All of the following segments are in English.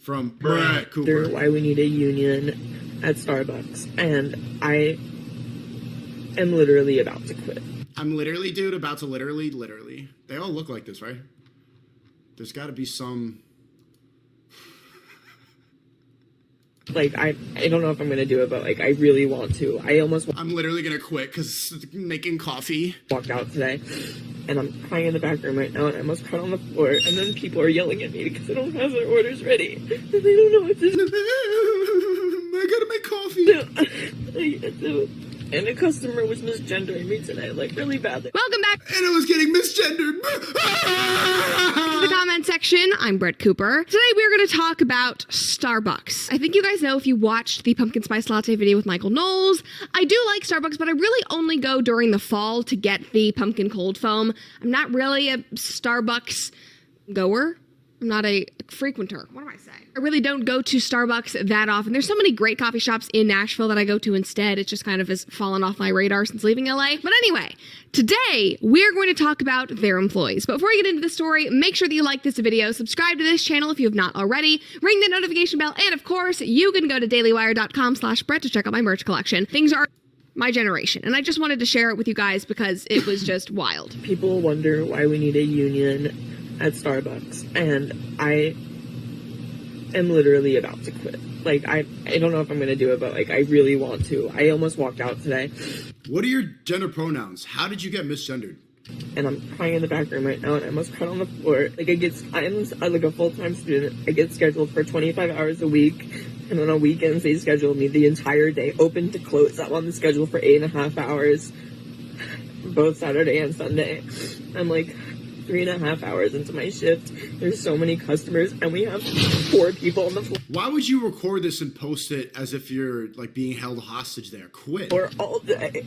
from Brett Cooper. Why we need a union at Starbucks, and I am literally about to quit. I'm literally, dude, about to literally. They all look like this, right? There's got to be some... Like, I don't know if I'm going to do it, but, like, I really want to. I'm literally going to quit because making coffee. Walked out today, and I'm crying in the back room right now, and I almost cried on the floor, and then people are yelling at me because I don't have their orders ready, and they don't know what to do. I gotta make coffee. And a customer was misgendering me today, like, really badly. Welcome back. And it was getting misgendered. The comment section. I'm Brett Cooper. Today we're going to talk about Starbucks. I think you guys know if you watched the pumpkin spice latte video with Michael Knowles. I do like Starbucks, but I really only go during the fall to get the pumpkin cold foam. I'm not really a Starbucks goer. I'm not a frequenter. What am I saying? I really don't go to Starbucks that often. There's so many great coffee shops in Nashville that I go to instead. It just kind of has fallen off my radar since leaving LA. But anyway, today we're going to talk about their employees. But before we get into the story, make sure that you like this video, subscribe to this channel if you have not already, ring the notification bell, and of course, you can go to dailywire.com/Brett to check out my merch collection. Things are my generation, and I just wanted to share it with you guys because it was just wild. People wonder why we need a union at Starbucks, and I am literally about to quit. Like, I don't know if I'm gonna do it, but, like, I really want to. I almost walked out today. What are your gender pronouns? How did you get misgendered? And I'm crying in the back room right now, and I almost cried on the floor. Like, I'm like a full-time student. I get scheduled for 25 hours a week, and on weekends they schedule me the entire day, open to close. I'm on the schedule for 8.5 hours, both Saturday and Sunday. I'm like 3.5 hours into my shift. There's so many customers, and we have 4 people on the floor. Why would you record this and post it as if you're, like, being held hostage there? Quit. For all day.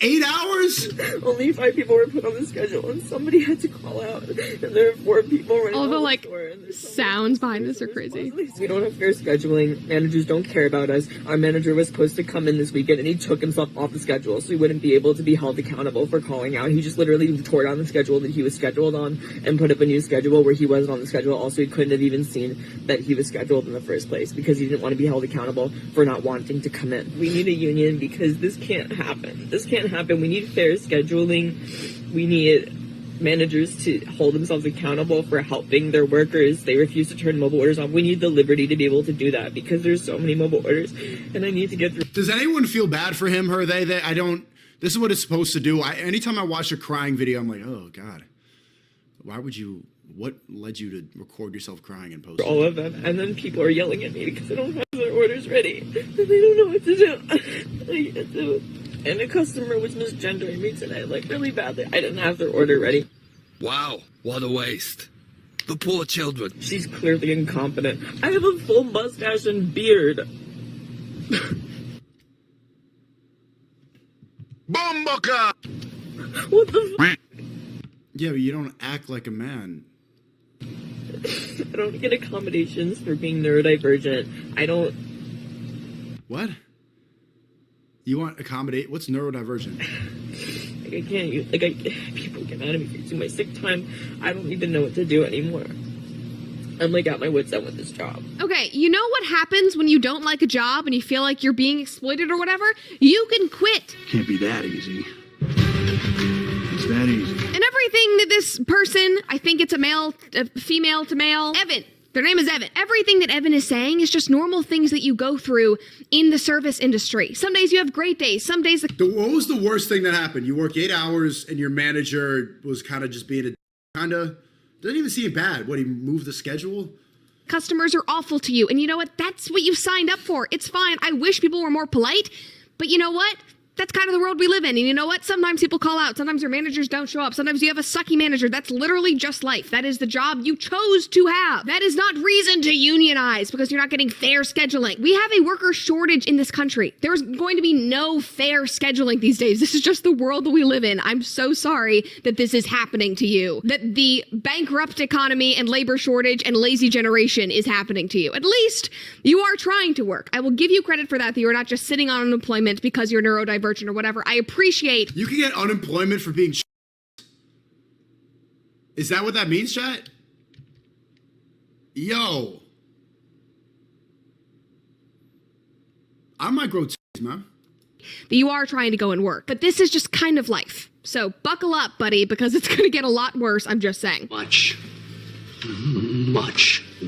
8 hours? Only 5 people were put on the schedule, and somebody had to call out. And there are 4 people running All the, on like, the floor, and there's so sounds many behind this are crazy. We don't have fair scheduling. Managers don't care about us. Our manager was supposed to come in this weekend, and he took himself off the schedule, so he wouldn't be able to be held accountable for calling out. He just literally tore down the schedule that he was scheduled on and put up a new schedule where he wasn't on the schedule. Also, he couldn't have even seen that he was scheduled in the first place because he didn't want to be held accountable for not wanting to come in. We need a union because this can't happen. This can't happen. We need fair scheduling. We need managers to hold themselves accountable for helping their workers. They refuse to turn mobile orders off. We need the liberty to be able to do that because there's so many mobile orders, and I need to get through. Does anyone feel bad for him, her, they? I don't. This is what it's supposed to do. Anytime I watch a crying video, I'm like, oh, God. Why would you... What led you to record yourself crying and post it? All of them. And then people are yelling at me because I don't have their orders ready. And they don't know what to do. And a customer was misgendering me today, like, really badly. I didn't have their order ready. Wow, what a waste. The poor children. She's clearly incompetent. I have a full mustache and beard. Bomboka! What the f***? Yeah, but you don't act like a man. I don't get accommodations for being neurodivergent. I don't... What? You want accommodate? What's neurodivergent? Like, I can't use... Like, people get mad at me for using my sick time. I don't even know what to do anymore. I'm, like, at my wit's end with this job. Okay, you know what happens when you don't like a job and you feel like you're being exploited or whatever? You can quit. Can't be that easy. It's that easy. And everything that this person, I think it's a female to male, Evan. Their name is Evan. Everything that Evan is saying is just normal things that you go through in the service industry. Some days you have great days. Some days... What was the worst thing that happened? You work 8 hours and your manager was kind of just being a... Doesn't even seem bad. What, he moved the schedule? Customers are awful to you. And you know what? That's what you signed up for. It's fine. I wish people were more polite. But you know what? That's kind of the world we live in. And you know what? Sometimes people call out. Sometimes your managers don't show up. Sometimes you have a sucky manager. That's literally just life. That is the job you chose to have. That is not reason to unionize because you're not getting fair scheduling. We have a worker shortage in this country. There's going to be no fair scheduling these days. This is just the world that we live in. I'm so sorry that this is happening to you. That the bankrupt economy and labor shortage and lazy generation is happening to you. At least you are trying to work. I will give you credit for that you are not just sitting on unemployment because you're neurodivergent or whatever. I appreciate. You can get unemployment for being... Is that what that means, chat? Yo. I might grow titties, man. That you are trying to go and work. But this is just kind of life. So buckle up, buddy, because it's going to get a lot worse, I'm just saying. Much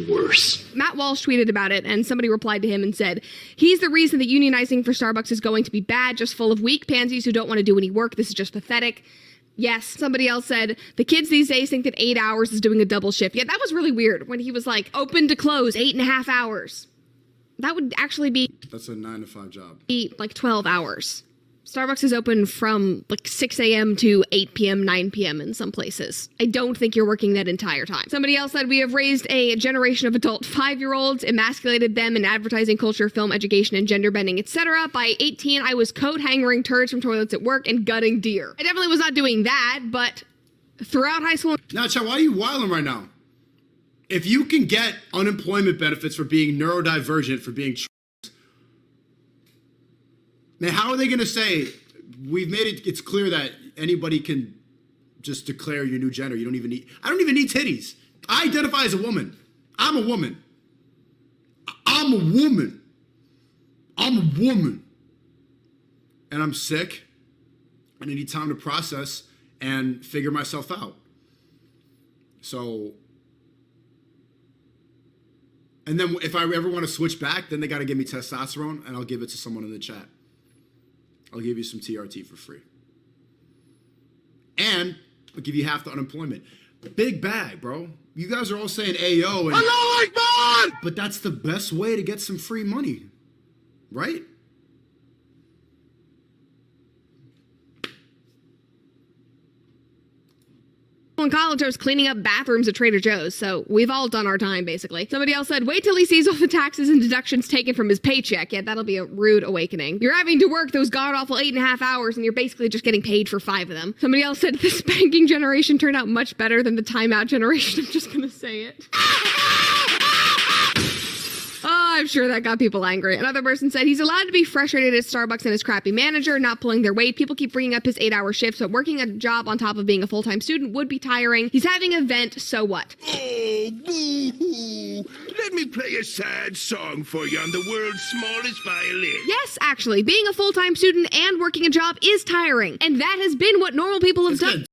worse. Matt Walsh tweeted about it, and somebody replied to him and said, he's the reason that unionizing for Starbucks is going to be bad, just full of weak pansies who don't want to do any work. This is just pathetic. Yes. Somebody else said, the kids these days think that 8 hours is doing a double shift. Yeah, that was really weird when he was like, open to close, 8.5 hours. That would actually be... That's a 9 to 5 job. Be like 12 hours. Starbucks is open from like 6 a.m. to 8 p.m., 9 p.m. in some places. I don't think you're working that entire time. Somebody else said, we have raised a generation of adult 5-year-olds, emasculated them in advertising, culture, film, education, and gender bending, etc. By 18, I was coat hangering turds from toilets at work and gutting deer. I definitely was not doing that, but throughout high school... Now, Chad, why are you wilding right now? If you can get unemployment benefits for being neurodivergent, for being... Man, how are they going to say, we've made it's clear that anybody can just declare your new gender. You don't even need, I don't even need titties. I identify as a woman. I'm a woman. I'm a woman. I'm a woman. And I'm sick. And I need time to process and figure myself out. So, and then if I ever want to switch back, then they got to give me testosterone and I'll give it to someone in the chat. I'll give you some TRT for free. And I'll give you half the unemployment. Big bag, bro. You guys are all saying Ayo. And, Allahu Akbar! but that's the best way to get some free money. Right? In college, I was cleaning up bathrooms at Trader Joe's, so we've all done our time, basically. Somebody else said, wait till he sees all the taxes and deductions taken from his paycheck. Yeah, that'll be a rude awakening. You're having to work those god-awful 8.5 hours, and you're basically just getting paid for 5 of them. Somebody else said, the spanking generation turned out much better than the timeout generation. I'm just gonna say it. Oh, I'm sure that got people angry. Another person said he's allowed to be frustrated at Starbucks and his crappy manager, not pulling their weight. People keep bringing up his 8-hour shifts, but working a job on top of being a full-time student would be tiring. He's having a vent, so what? Oh, boo-hoo. Let me play a sad song for you on the world's smallest violin. Yes, actually, being a full-time student and working a job is tiring. And that has been what normal people have It's done. good.